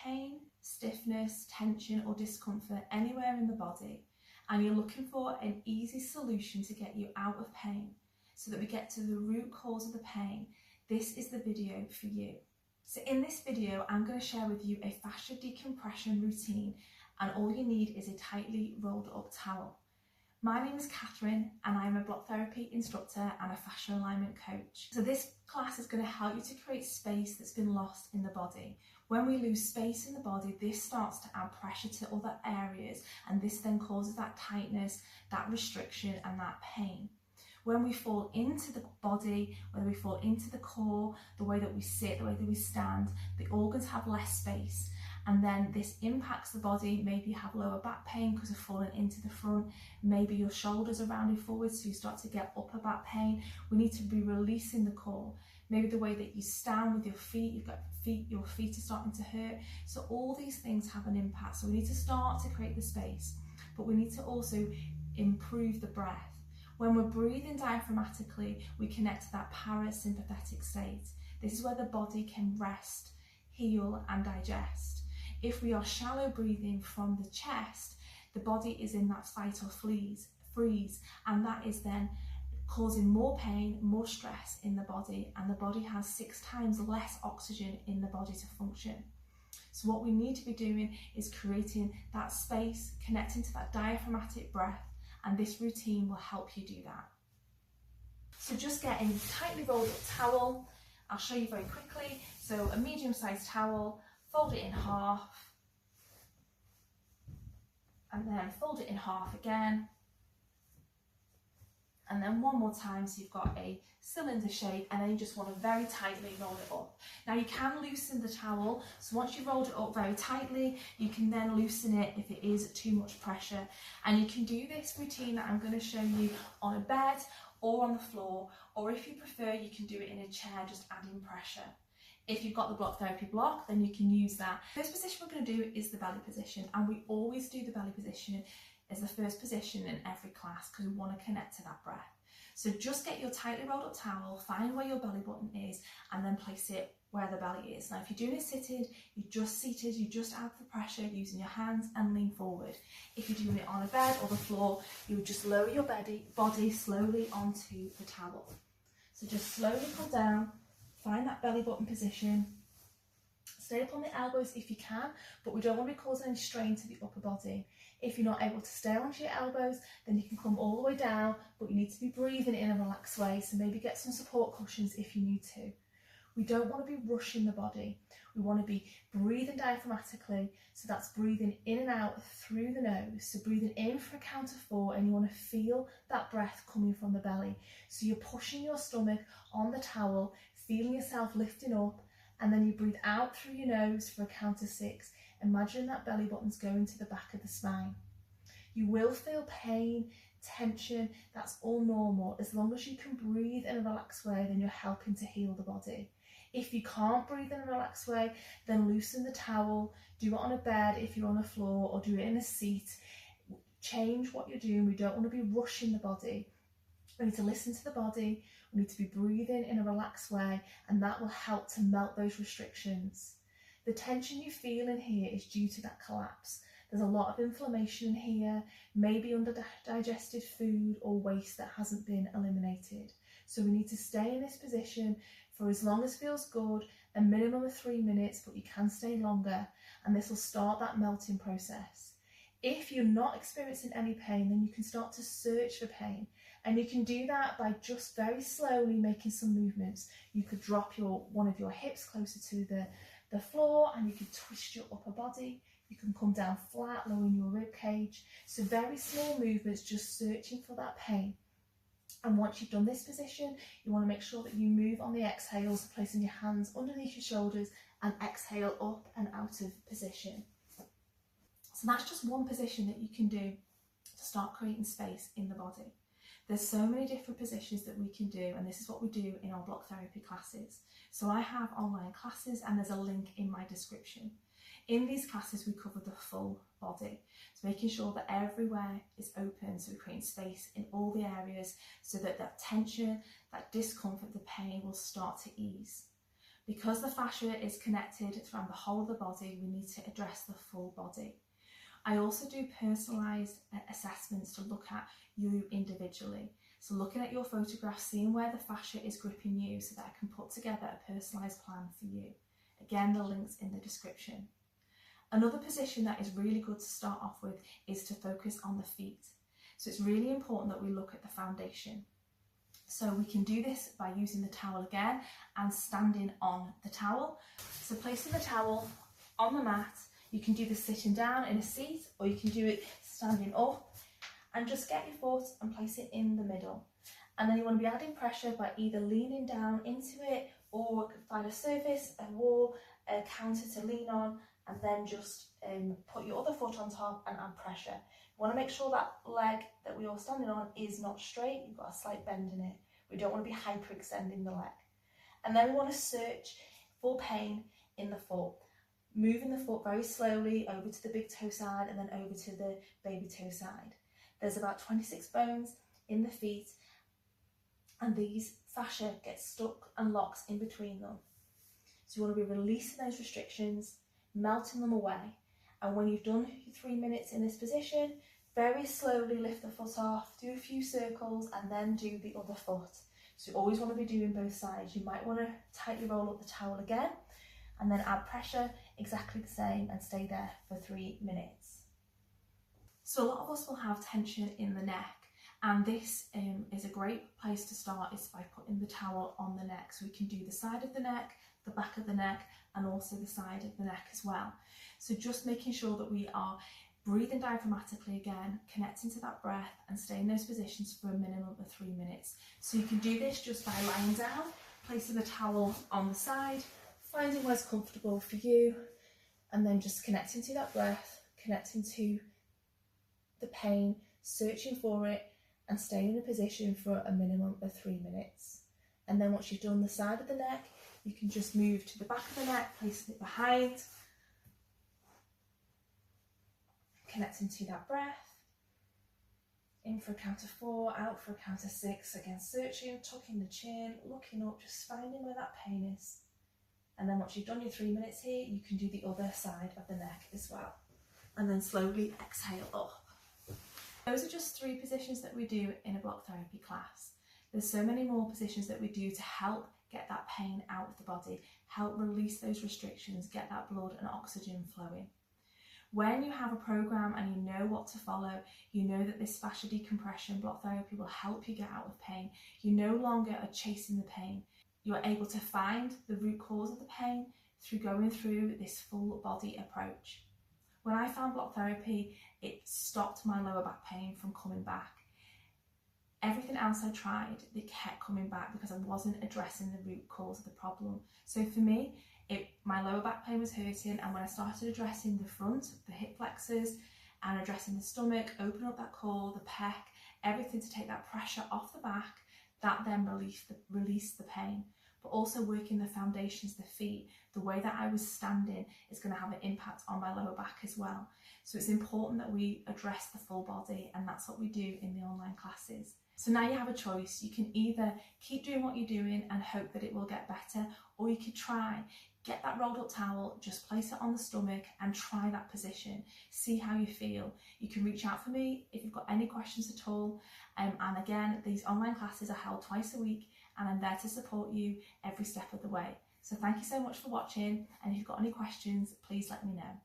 pain, stiffness, tension or discomfort anywhere in the body, and you're looking for an easy solution to get you out of pain so that we get to the root cause of the pain, this is the video for you. So in this video, I'm going to share with you a fascia decompression routine, and all you need is a tightly rolled up towel. My name is Catherine and I'm a block therapy instructor and a fascia alignment coach. So this class is going to help you to create space that's been lost in the body. When we lose space in the body, this starts to add pressure to other areas, and this then causes that tightness, that restriction and that pain. When we fall into the body, whether we fall into the core, the way that we sit, the way that we stand, the organs have less space, and then this impacts the body. Maybe you have lower back pain because of falling into the front, maybe your shoulders are rounded forwards so you start to get upper back pain. We need to be releasing the core. Maybe the way that you stand with your feet, your feet are starting to hurt. So all these things have an impact. So we need to start to create the space, but we need to also improve the breath. When we're breathing diaphragmatically, we connect to that parasympathetic state. This is where the body can rest, heal and digest. If we are shallow breathing from the chest, the body is in that fight or freeze, and that is then causing more pain, more stress in the body, and the body has 6 times less oxygen in the body to function. So what we need to be doing is creating that space, connecting to that diaphragmatic breath, and this routine will help you do that. So just get a tightly rolled up towel. I'll show you very quickly. So a medium-sized towel, fold it in half, and then fold it in half again, and then one more time so you've got a cylinder shape, and then you just want to very tightly roll it up. Now you can loosen the towel, so once you've rolled it up very tightly, you can then loosen it if it is too much pressure, and you can do this routine that I'm going to show you on a bed or on the floor, or if you prefer you can do it in a chair, just adding pressure. If you've got the block therapy block, then you can use that. First position we're going to do is the belly position, and we always do the belly position as the first position in every class because we want to connect to that breath. So just get your tightly rolled up towel, find where your belly button is, and then place it where the belly is. Now if you're doing it seated, you just add the pressure using your hands and lean forward. If you're doing it on a bed or the floor, you would just lower your body slowly onto the towel. So just slowly come down, find that belly button position. Stay up on the elbows if you can, but we don't want to be causing any strain to the upper body. If you're not able to stay onto your elbows, then you can come all the way down, but you need to be breathing in a relaxed way, so maybe get some support cushions if you need to. We don't want to be rushing the body. We want to be breathing diaphragmatically, so that's breathing in and out through the nose. So breathing in for a count of 4, and you want to feel that breath coming from the belly. So you're pushing your stomach on the towel, feeling yourself lifting up, and then you breathe out through your nose for a count of 6. Imagine that belly button's going to the back of the spine. You will feel pain, tension, that's all normal. As long as you can breathe in a relaxed way, then you're helping to heal the body. If you can't breathe in a relaxed way, then loosen the towel, do it on a bed if you're on a floor, or do it in a seat. Change what you're doing. We don't want to be rushing the body. We need to listen to the body. We need to be breathing in a relaxed way, and that will help to melt those restrictions. The tension you feel in here is due to that collapse. There's a lot of inflammation in here, maybe under digested food or waste that hasn't been eliminated. So we need to stay in this position for as long as feels good, a minimum of 3 minutes, but you can stay longer, and this will start that melting process. If you're not experiencing any pain, then you can start to search for pain, and you can do that by just very slowly making some movements. You could drop one of your hips closer to the floor, and you can twist your upper body. You can come down flat, lowering your rib cage. So very small movements, just searching for that pain. And once you've done this position, you want to make sure that you move on the exhales, placing your hands underneath your shoulders and exhale up and out of position. So that's just one position that you can do to start creating space in the body. There's so many different positions that we can do, and this is what we do in our block therapy classes. So I have online classes, and there's a link in my description. In these classes, we cover the full body, so making sure that everywhere is open, so we're creating space in all the areas so that that tension, that discomfort, the pain will start to ease. Because the fascia is connected throughout the whole of the body, we need to address the full body. I also do personalised assessments to look at you individually. So looking at your photographs, seeing where the fascia is gripping you so that I can put together a personalised plan for you. Again, the link's in the description. Another position that is really good to start off with is to focus on the feet. So it's really important that we look at the foundation. So we can do this by using the towel again and standing on the towel. So placing the towel on the mat, you can do this sitting down in a seat, or you can do it standing up, and just get your foot and place it in the middle. And then you want to be adding pressure by either leaning down into it, or find a surface, a wall, a counter to lean on, and then just put your other foot on top and add pressure. You want to make sure that leg that we are standing on is not straight, you've got a slight bend in it. We don't want to be hyperextending the leg. And then we want to search for pain in the foot. Moving the foot very slowly over to the big toe side and then over to the baby toe side. There's about 26 bones in the feet, and these fascia get stuck and locked in between them. So you want to be releasing those restrictions, melting them away. And when you've done 3 minutes in this position, very slowly lift the foot off, do a few circles, and then do the other foot. So you always want to be doing both sides. You might want to tightly roll up the towel again, and then add pressure exactly the same, and stay there for 3 minutes. So a lot of us will have tension in the neck, and this is a great place to start is by putting the towel on the neck. So we can do the side of the neck, the back of the neck, and also the side of the neck as well. So just making sure that we are breathing diaphragmatically again, connecting to that breath, and stay in those positions for a minimum of 3 minutes. So you can do this just by lying down, placing the towel on the side, finding where's comfortable for you, and then just connecting to that breath, connecting to the pain, searching for it, and staying in a position for a minimum of 3 minutes. And then once you've done the side of the neck, you can just move to the back of the neck, placing it behind, connecting to that breath, in for a count of 4, out for a count of 6, again searching, tucking the chin, looking up, just finding where that pain is. And then once you've done your 3 minutes here, you can do the other side of the neck as well. And then slowly exhale up. Those are just 3 positions that we do in a block therapy class. There's so many more positions that we do to help get that pain out of the body, help release those restrictions, get that blood and oxygen flowing. When you have a program and you know what to follow, you know that this fascia decompression block therapy will help you get out of pain. You no longer are chasing the pain. You are able to find the root cause of the pain through going through this full body approach. When I found block therapy, it stopped my lower back pain from coming back. Everything else I tried, it kept coming back because I wasn't addressing the root cause of the problem. So for me, my lower back pain was hurting, and when I started addressing the front, the hip flexors, and addressing the stomach, open up that core, the pec, everything to take that pressure off the back, that then released the pain. But also working the foundations, the feet, the way that I was standing is going to have an impact on my lower back as well. So it's important that we address the full body, and that's what we do in the online classes. So now you have a choice. You can either keep doing what you're doing and hope that it will get better, or you could try, get that rolled up towel, just place it on the stomach and try that position. See how you feel. You can reach out for me if you've got any questions at all. And again, these online classes are held twice a week, and I'm there to support you every step of the way. So thank you so much for watching, and if you've got any questions, please let me know.